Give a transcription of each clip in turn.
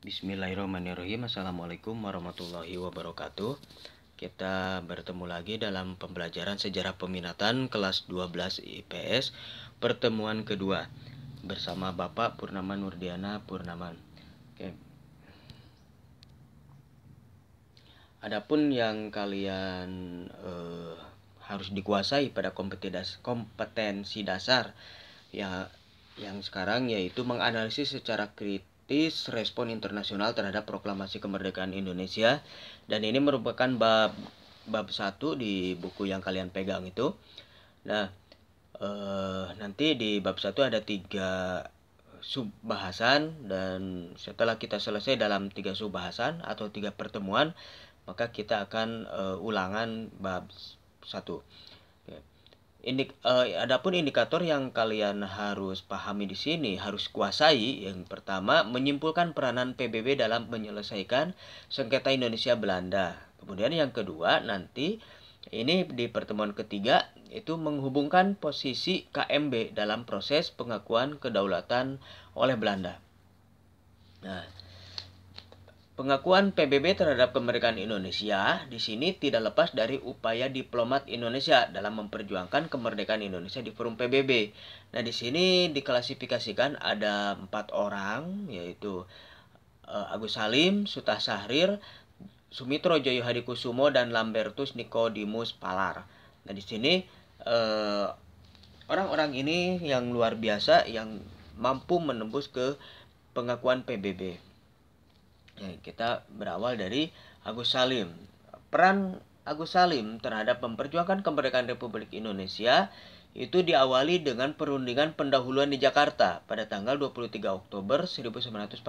Bismillahirrahmanirrahim. Assalamualaikum warahmatullahi wabarakatuh. Kita bertemu lagi dalam pembelajaran sejarah peminatan kelas 12 IPS pertemuan kedua bersama Bapak Purnama Nurdiana Purnaman. Oke. Adapun yang kalian harus dikuasai pada kompetensi dasar ya yang sekarang, yaitu menganalisis secara kritis respon internasional terhadap proklamasi kemerdekaan Indonesia, dan ini merupakan bab 1 di buku yang kalian pegang itu. Nah, nanti di bab 1 ada 3 subbahasan, dan setelah kita selesai dalam 3 subbahasan atau 3 pertemuan, maka kita akan ulangan bab 1. Adapun indikator yang kalian harus pahami di sini, harus kuasai. Yang pertama, menyimpulkan peranan PBB dalam menyelesaikan sengketa Indonesia Belanda. Kemudian yang kedua, nanti ini di pertemuan ketiga, itu menghubungkan posisi KMB dalam proses pengakuan kedaulatan oleh Belanda. Nah, pengakuan PBB terhadap kemerdekaan Indonesia di sini tidak lepas dari upaya diplomat Indonesia dalam memperjuangkan kemerdekaan Indonesia di forum PBB. Nah, di sini diklasifikasikan ada 4 orang, yaitu Agus Salim, Suta Syahrir, Sumitro Joyo Hadikusumo, dan Lambertus Nicodemus Palar. Nah, di sini orang-orang ini yang luar biasa yang mampu menembus ke pengakuan PBB. Kita berawal dari Agus Salim. Peran Agus Salim terhadap memperjuangkan kemerdekaan Republik Indonesia itu diawali dengan perundingan pendahuluan di Jakarta pada tanggal 23 Oktober 1945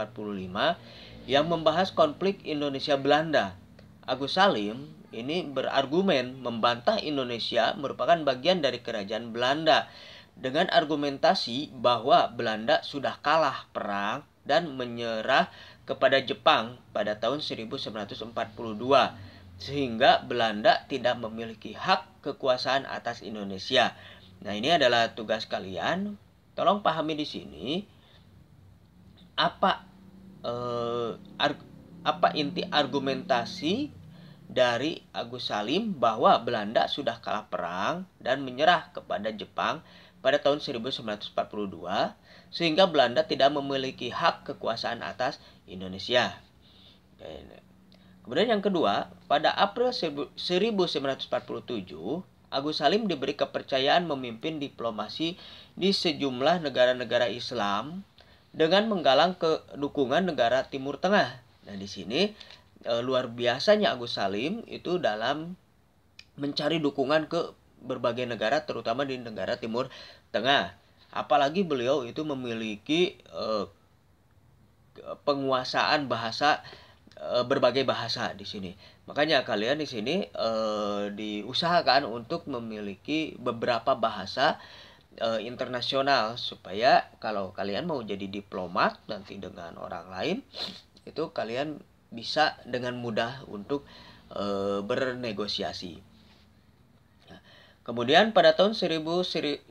yang membahas konflik Indonesia Belanda. Agus Salim ini berargumen membantah Indonesia merupakan bagian dari kerajaan Belanda dengan argumentasi bahwa Belanda sudah kalah perang dan menyerah kepada Jepang pada tahun 1942, sehingga Belanda tidak memiliki hak kekuasaan atas Indonesia. Nah, ini adalah tugas kalian. Tolong pahami di sini apa inti argumentasi dari Agus Salim bahwa Belanda sudah kalah perang dan menyerah kepada Jepang pada tahun 1942, sehingga Belanda tidak memiliki hak kekuasaan atas Indonesia. Kemudian yang kedua, pada April 1947, Agus Salim diberi kepercayaan memimpin diplomasi di sejumlah negara-negara Islam dengan menggalang dukungan negara Timur Tengah. Nah, di sini luar biasanya Agus Salim itu dalam mencari dukungan ke berbagai negara, terutama di negara Timur Tengah. Apalagi beliau itu memiliki penguasaan bahasa, berbagai bahasa di sini. Makanya kalian di sini diusahakan untuk memiliki beberapa bahasa internasional, supaya kalau kalian mau jadi diplomat nanti dengan orang lain, itu kalian bisa dengan mudah untuk bernegosiasi. Kemudian pada tahun 1947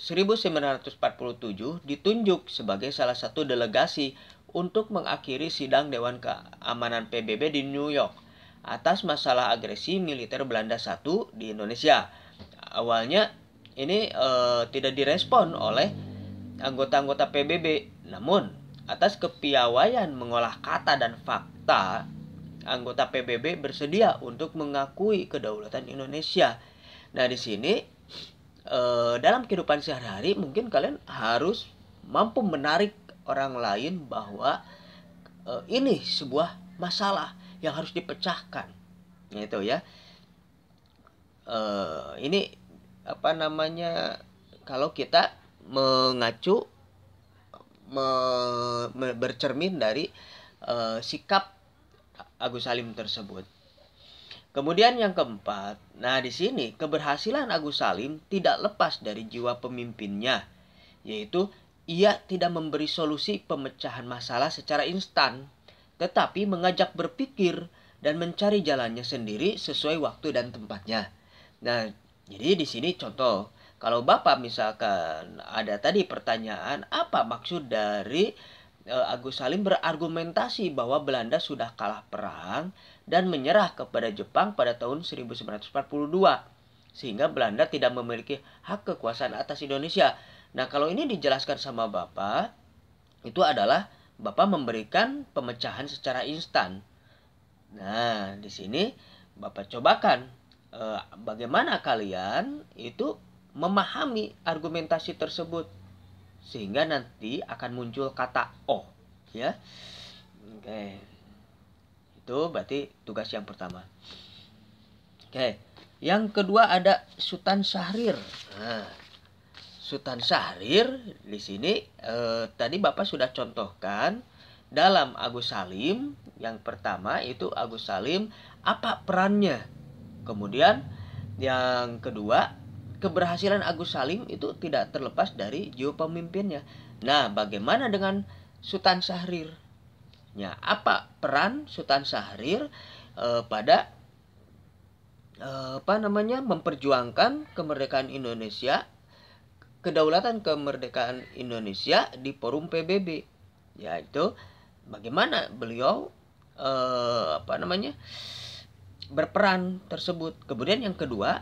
ditunjuk sebagai salah satu delegasi untuk mengakhiri sidang Dewan Keamanan PBB di New York atas masalah agresi militer Belanda I di Indonesia. Awalnya ini tidak direspon oleh anggota-anggota PBB, namun atas kepiawaian mengolah kata dan fakta, anggota PBB bersedia untuk mengakui kedaulatan Indonesia. Nah, di sini dalam kehidupan sehari-hari mungkin kalian harus mampu menarik orang lain bahwa ini sebuah masalah yang harus dipecahkan, gitu ya. Ini kalau kita mengacu bercermin dari sikap Agus Salim tersebut. Kemudian yang keempat, nah di sini keberhasilan Agus Salim tidak lepas dari jiwa pemimpinnya, yaitu ia tidak memberi solusi pemecahan masalah secara instan, tetapi mengajak berpikir dan mencari jalannya sendiri sesuai waktu dan tempatnya. Nah, jadi di sini contoh, kalau Bapak misalkan ada tadi pertanyaan, apa maksud dari Agus Salim berargumentasi bahwa Belanda sudah kalah perang dan menyerah kepada Jepang pada tahun 1942, sehingga Belanda tidak memiliki hak kekuasaan atas Indonesia. Nah, kalau ini dijelaskan sama Bapak, itu adalah Bapak memberikan pemecahan secara instan. Nah, di sini Bapak cobakan bagaimana kalian itu memahami argumentasi tersebut, sehingga nanti akan muncul kata "oh", ya. Oke. Itu berarti tugas yang pertama. Oke. Yang kedua ada Sultan Syahrir. Nah, Sultan Syahrir di sini tadi Bapak sudah contohkan dalam Agus Salim. Yang pertama itu Agus Salim, apa perannya? Kemudian yang kedua, keberhasilan Agus Salim itu tidak terlepas dari jiwa pemimpinnya. Nah, bagaimana dengan Sultan Syahrir? Ya, apa peran Sultan Syahrir pada memperjuangkan kemerdekaan Indonesia, kedaulatan kemerdekaan Indonesia di forum PBB? Yaitu bagaimana beliau berperan tersebut. Kemudian yang kedua,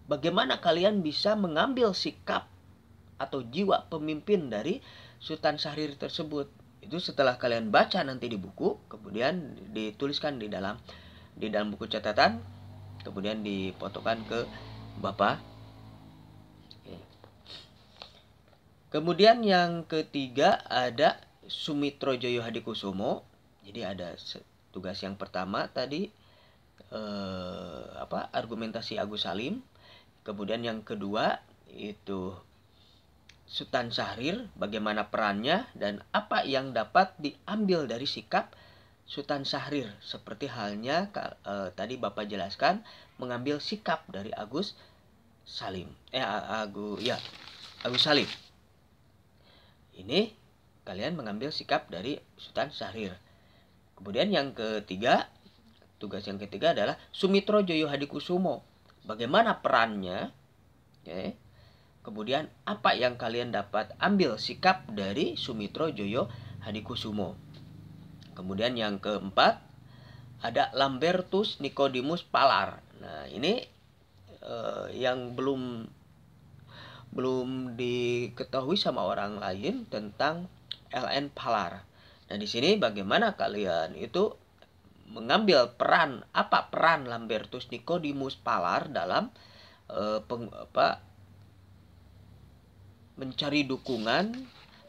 bagaimana kalian bisa mengambil sikap atau jiwa pemimpin dari Sultan Syahrir tersebut. Itu setelah kalian baca nanti di buku, kemudian dituliskan di dalam buku catatan, kemudian difotokan ke Bapak. Kemudian yang ketiga ada Sumitrojoyo Hadikusumo. Jadi ada tugas yang pertama tadi argumentasi Agus Salim. Kemudian yang kedua itu Sultan Syahrir, bagaimana perannya dan apa yang dapat diambil dari sikap Sultan Syahrir. Seperti halnya tadi Bapak jelaskan mengambil sikap dari Agus Salim. Agus Salim. Ini kalian mengambil sikap dari Sultan Syahrir. Kemudian yang ketiga, tugas yang ketiga adalah Sumitrojoyo Hadikusumo. Bagaimana perannya? Oke. Kemudian apa yang kalian dapat ambil sikap dari Sumitrojoyo Hadikusumo. Kemudian yang keempat ada Lambertus Nicodemus Palar. Nah, ini yang belum diketahui sama orang lain tentang LN Palar. Nah, di sini bagaimana kalian itu mengambil peran, apa peran Lambertus Nicodemus Palar dalam mencari dukungan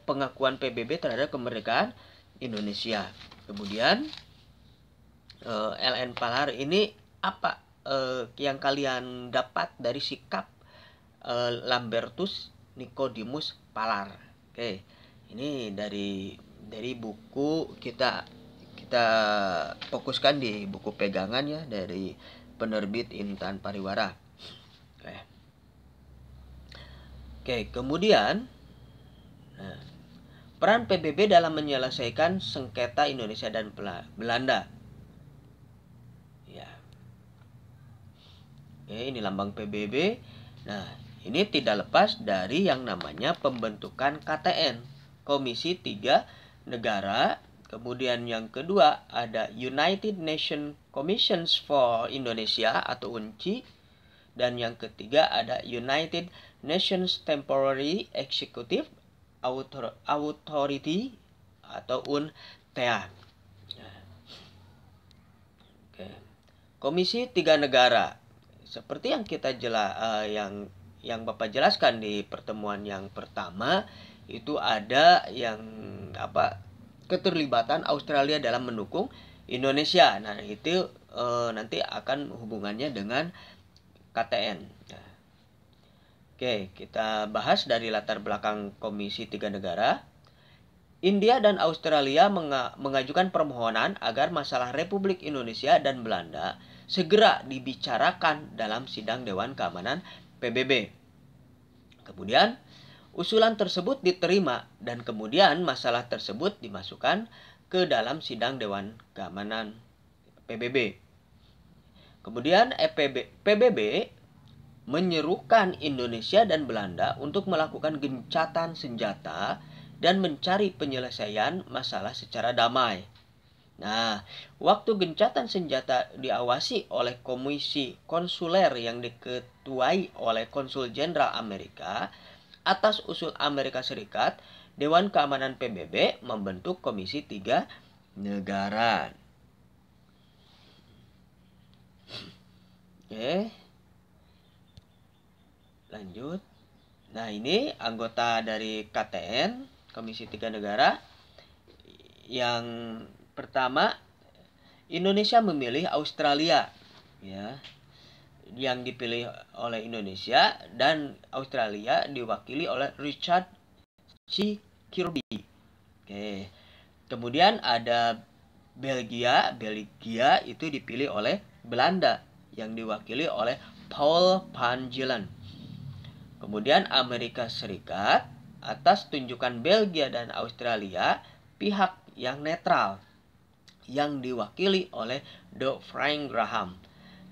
pengakuan PBB terhadap kemerdekaan Indonesia. Kemudian LN Palar ini apa yang kalian dapat dari sikap Lambertus Nicodemus Palar. Oke, ini dari buku kita fokuskan di buku pegangan ya, dari penerbit Intan Pariwara. Oke, kemudian peran PBB dalam menyelesaikan sengketa Indonesia dan Belanda. Ya. Oke, ini lambang PBB. Nah, ini tidak lepas dari yang namanya pembentukan KTN, Komisi 3 Negara. Kemudian yang kedua ada United Nations Commissions for Indonesia atau UNCI. Dan yang ketiga ada United Nations Temporary Executive Authority atau UNTEA. Oke. Komisi 3 Negara. Seperti yang kita yang Bapak jelaskan di pertemuan yang pertama, itu ada yang keterlibatan Australia dalam mendukung Indonesia. Nah, itu nanti akan hubungannya dengan KTN. Oke, kita bahas dari latar belakang Komisi 3 Negara. India dan Australia mengajukan permohonan agar masalah Republik Indonesia dan Belanda segera dibicarakan dalam sidang Dewan Keamanan PBB. Kemudian usulan tersebut diterima dan kemudian masalah tersebut dimasukkan ke dalam sidang Dewan Keamanan PBB. Kemudian PBB menyerukan Indonesia dan Belanda untuk melakukan gencatan senjata dan mencari penyelesaian masalah secara damai. Nah, waktu gencatan senjata diawasi oleh komisi konsuler yang diketuai oleh Konsul Jenderal Amerika, atas usul Amerika Serikat, Dewan Keamanan PBB membentuk Komisi 3 Negara. Oke. Lanjut. Nah, ini anggota dari KTN, Komisi 3 Negara. Yang pertama, Indonesia memilih Australia, ya. Yang dipilih oleh Indonesia, dan Australia diwakili oleh Richard C. Kirby. Oke. Kemudian ada Belgia itu dipilih oleh Belanda yang diwakili oleh Paul van Gils. Kemudian Amerika Serikat atas tunjukan Belgia dan Australia pihak yang netral yang diwakili oleh Dr. Frank Graham.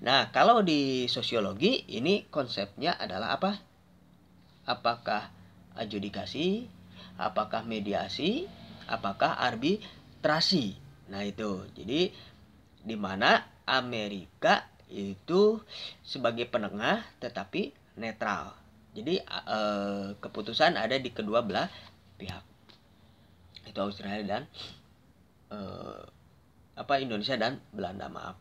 Nah, kalau di sosiologi ini konsepnya adalah apa? Apakah adjudikasi, apakah mediasi, apakah arbitrasi. Nah, itu. Jadi di mana Amerika itu sebagai penengah tetapi netral. Jadi keputusan ada di kedua belah pihak. Itu Australia dan Indonesia dan Belanda, maaf.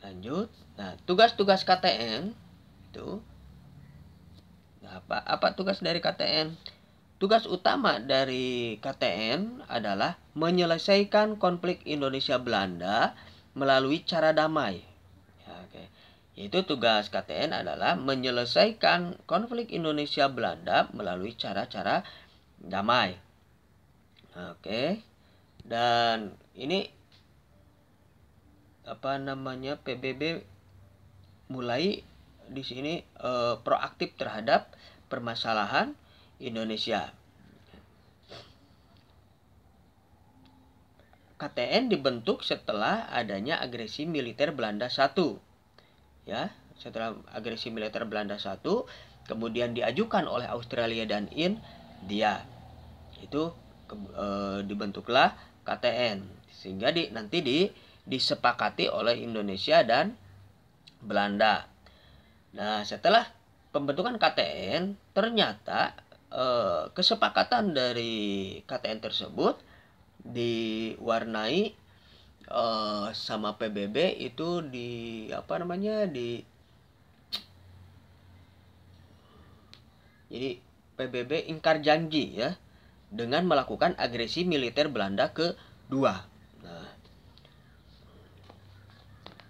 Lanjut. Nah, tugas-tugas KTN itu apa tugas dari KTN? Tugas utama dari KTN adalah menyelesaikan konflik Indonesia Belanda melalui cara damai. Ya, oke. Yaitu tugas KTN adalah menyelesaikan konflik Indonesia Belanda melalui cara-cara damai. Oke. Dan ini PBB mulai di sini proaktif terhadap permasalahan Indonesia. KTN dibentuk setelah adanya agresi militer Belanda 1. Ya, setelah agresi militer Belanda 1, kemudian diajukan oleh Australia dan India. Itu dibentuklah KTN sehingga nanti disepakati oleh Indonesia dan Belanda. Nah, setelah pembentukan KTN, ternyata kesepakatan dari KTN tersebut diwarnai sama PBB itu jadi PBB ingkar janji, ya, dengan melakukan agresi militer Belanda kedua. Nah,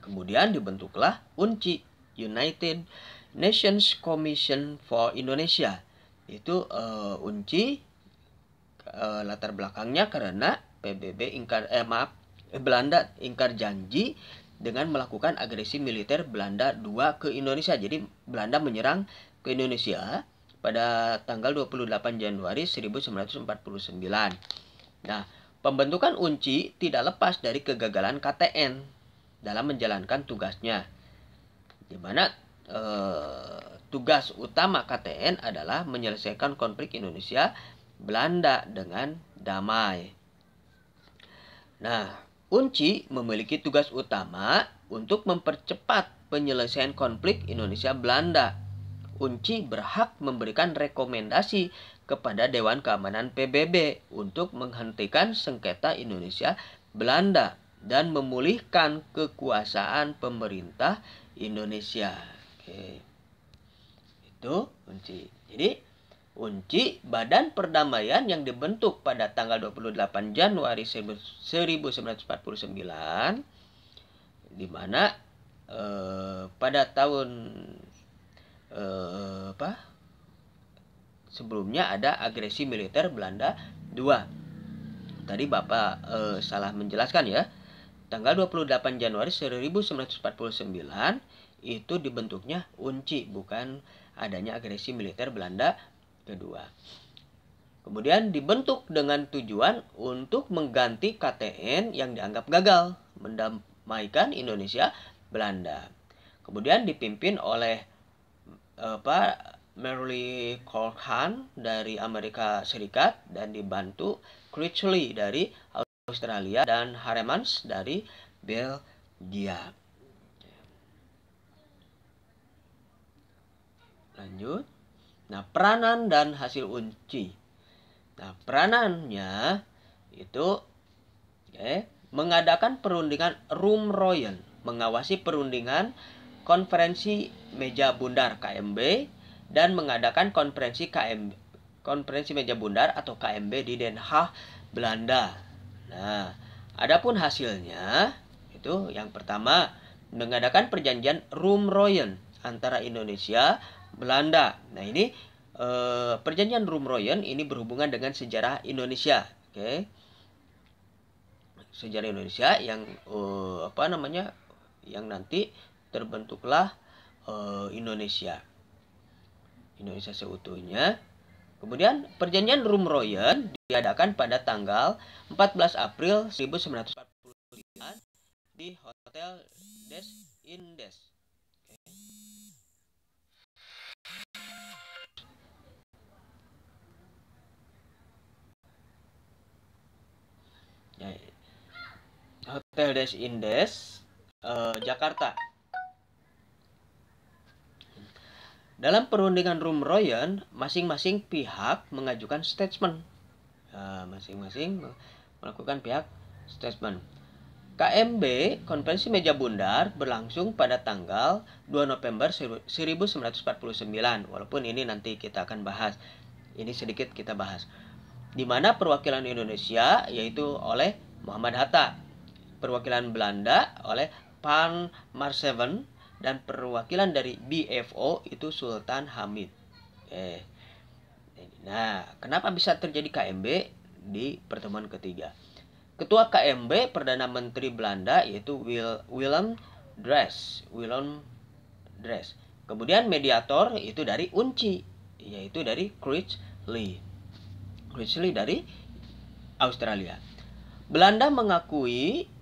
kemudian dibentuklah UNCI, United Nations Commission for Indonesia. Itu UNCI latar belakangnya karena Belanda ingkar janji dengan melakukan agresi militer Belanda 2 ke Indonesia. Jadi Belanda menyerang ke Indonesia pada tanggal 28 Januari 1949. Nah, pembentukan UNCI tidak lepas dari kegagalan KTN dalam menjalankan tugasnya, di mana tugas utama KTN adalah menyelesaikan konflik Indonesia Belanda dengan damai. Nah, UNCI memiliki tugas utama untuk mempercepat penyelesaian konflik Indonesia Belanda. UNCI berhak memberikan rekomendasi kepada Dewan Keamanan PBB untuk menghentikan sengketa Indonesia Belanda dan memulihkan kekuasaan pemerintah Indonesia. Oke. Itu UNCI. Jadi UNCI, Badan Perdamaian yang dibentuk pada tanggal 28 Januari 1949, di mana pada tahun sebelumnya ada agresi militer Belanda 2. Tadi Bapak salah menjelaskan, ya. Tanggal 28 Januari 1949 itu dibentuknya UNCI, bukan adanya agresi militer Belanda kedua. Kemudian dibentuk dengan tujuan untuk mengganti KTN yang dianggap gagal mendamaikan Indonesia Belanda. Kemudian dipimpin oleh Merle Colhan dari Amerika Serikat dan dibantu Critchley dari Australia dan Haremans dari Belgia. Lanjut. Nah, peranan dan hasil uji. Nah, peranannya itu mengadakan perundingan Room Royen, mengawasi perundingan konferensi meja bundar KMB dan mengadakan konferensi meja bundar atau KMB di Den Haag, Belanda. Nah, adapun hasilnya itu yang pertama mengadakan perjanjian Room Royen antara Indonesia, Belanda. Nah, ini perjanjian Room Royen ini berhubungan dengan sejarah Indonesia. Sejarah Indonesia yang yang nanti terbentuklah Indonesia seutuhnya. Kemudian perjanjian Room Royen diadakan pada tanggal 14 April 1949 di Hotel Des Indes. Hotel Des Indes, Jakarta. Dalam perundingan Room Royen, masing-masing pihak mengajukan statement. Masing-masing melakukan pihak statement. KMB, Konferensi Meja Bundar, berlangsung pada tanggal 2 November 1949. Walaupun ini nanti kita akan bahas. Ini sedikit kita bahas. Di mana perwakilan Indonesia yaitu oleh Muhammad Hatta, perwakilan Belanda oleh Van Marseveen, dan perwakilan dari BFO itu Sultan Hamid. Nah, kenapa bisa terjadi KMB di pertemuan ketiga? Ketua KMB Perdana Menteri Belanda yaitu Willem Drees. Kemudian mediator itu dari UNCI yaitu dari Critchley dari Australia. Belanda mengakui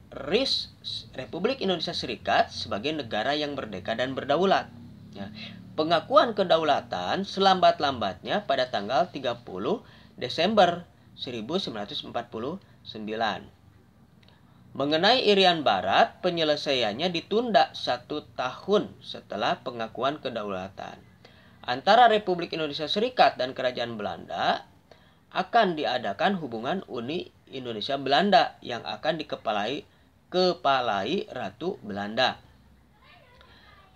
Republik Indonesia Serikat sebagai negara yang merdeka dan berdaulat. Pengakuan kedaulatan selambat-lambatnya pada tanggal 30 Desember 1949. Mengenai Irian Barat, penyelesaiannya ditunda 1 tahun setelah pengakuan kedaulatan. Antara Republik Indonesia Serikat dan Kerajaan Belanda akan diadakan hubungan Uni Indonesia Belanda yang akan dikepalai Ratu Belanda.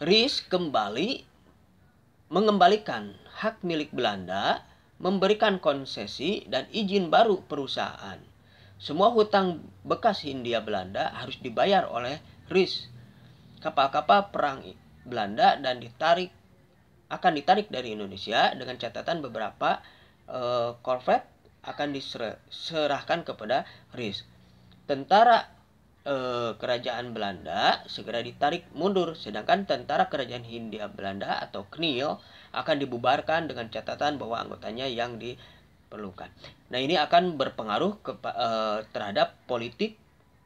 Ries kembali mengembalikan hak milik Belanda, memberikan konsesi dan izin baru perusahaan. Semua hutang bekas Hindia Belanda harus dibayar oleh Ries. Kapal-kapal perang Belanda dan akan ditarik dari Indonesia dengan catatan beberapa korvet akan diserahkan kepada Ries. Tentara kerajaan Belanda segera ditarik mundur, sedangkan tentara kerajaan Hindia Belanda atau KNIL akan dibubarkan dengan catatan bahwa anggotanya yang diperlukan. Nah, ini akan berpengaruh terhadap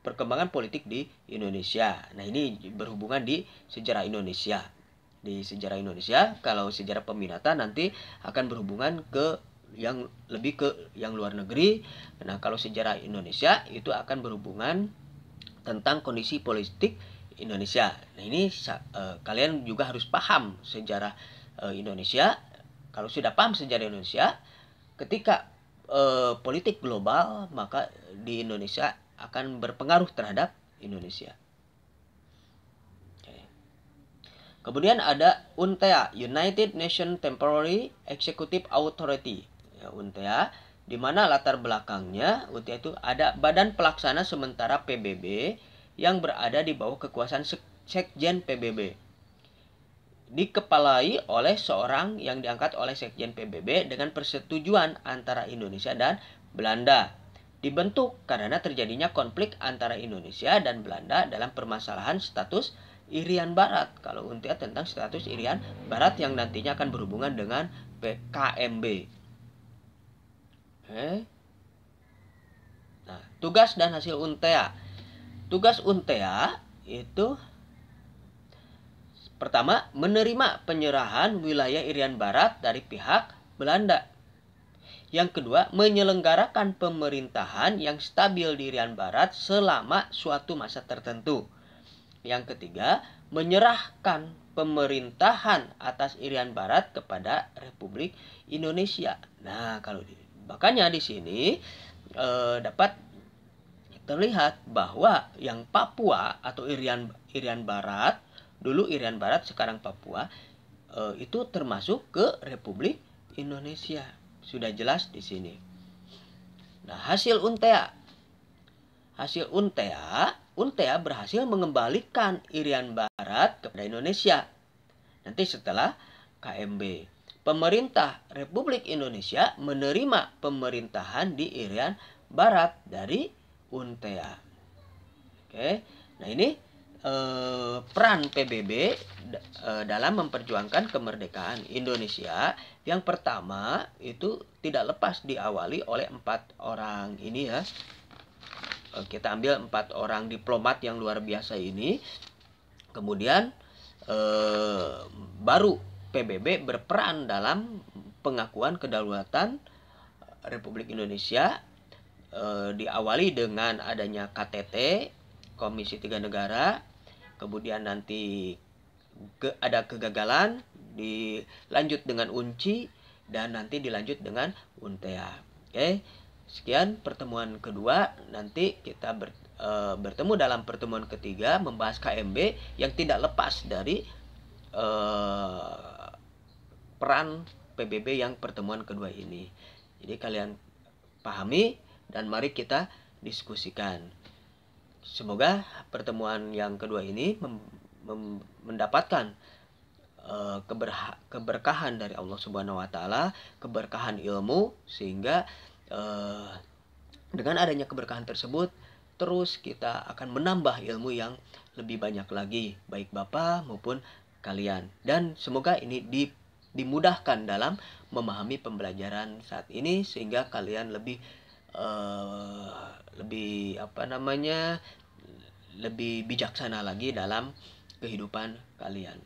perkembangan politik di Indonesia. Nah, ini berhubungan di sejarah Indonesia. Di sejarah Indonesia, kalau sejarah peminatan nanti akan berhubungan ke yang lebih ke yang luar negeri. Nah, kalau sejarah Indonesia itu akan berhubungan tentang kondisi politik Indonesia. Nah, ini kalian juga harus paham sejarah Indonesia. Kalau sudah paham sejarah Indonesia, ketika politik global, maka di Indonesia akan berpengaruh terhadap Indonesia. Kemudian ada UNTEA, United Nations Temporary Executive Authority. UNTEA, di mana latar belakangnya UNTEA itu ada Badan Pelaksana Sementara PBB yang berada di bawah kekuasaan Sekjen PBB. Dikepalai oleh seorang yang diangkat oleh Sekjen PBB dengan persetujuan antara Indonesia dan Belanda. Dibentuk karena terjadinya konflik antara Indonesia dan Belanda dalam permasalahan status Irian Barat. Kalau UNTEA tentang status Irian Barat yang nantinya akan berhubungan dengan KMB. Nah, tugas dan hasil UNTEA. Tugas UNTEA itu Pertama, menerima penyerahan wilayah Irian Barat dari pihak Belanda. Yang kedua, menyelenggarakan pemerintahan yang stabil di Irian Barat selama suatu masa tertentu. Yang ketiga, menyerahkan pemerintahan atas Irian Barat kepada Republik Indonesia. Nah, makanya di sini dapat terlihat bahwa yang Papua atau Irian Barat, dulu Irian Barat sekarang Papua, itu termasuk ke Republik Indonesia. Sudah jelas di sini. Nah, hasil UNTEA berhasil mengembalikan Irian Barat kepada Indonesia. Nanti setelah KMB, pemerintah Republik Indonesia menerima pemerintahan di Irian Barat dari UNTEA. Oke, nah ini peran PBB dalam memperjuangkan kemerdekaan Indonesia. Yang pertama itu tidak lepas diawali oleh 4 orang ini ya. Kita ambil 4 orang diplomat yang luar biasa ini. Kemudian baru PBB berperan dalam pengakuan kedaulatan Republik Indonesia, diawali dengan adanya KTT, Komisi 3 Negara. Kemudian nanti ada kegagalan, dilanjut dengan UNCI, dan nanti dilanjut dengan UNTEA. Oke, sekian pertemuan kedua. Nanti kita bertemu dalam pertemuan ketiga membahas KMB yang tidak lepas dari peran PBB yang pertemuan kedua ini. Jadi kalian pahami dan mari kita diskusikan. Semoga pertemuan yang kedua ini mendapatkan keberkahan dari Allah Subhanahu wa taala, keberkahan ilmu, sehingga dengan adanya keberkahan tersebut terus kita akan menambah ilmu yang lebih banyak lagi, baik Bapak maupun kalian. Dan semoga ini dimudahkan dalam memahami pembelajaran saat ini sehingga kalian lebih lebih bijaksana lagi dalam kehidupan kalian.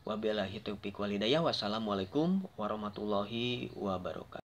Wabillahi taufiq wal hidayah. Wassalamualaikum warahmatullahi wabarakatuh.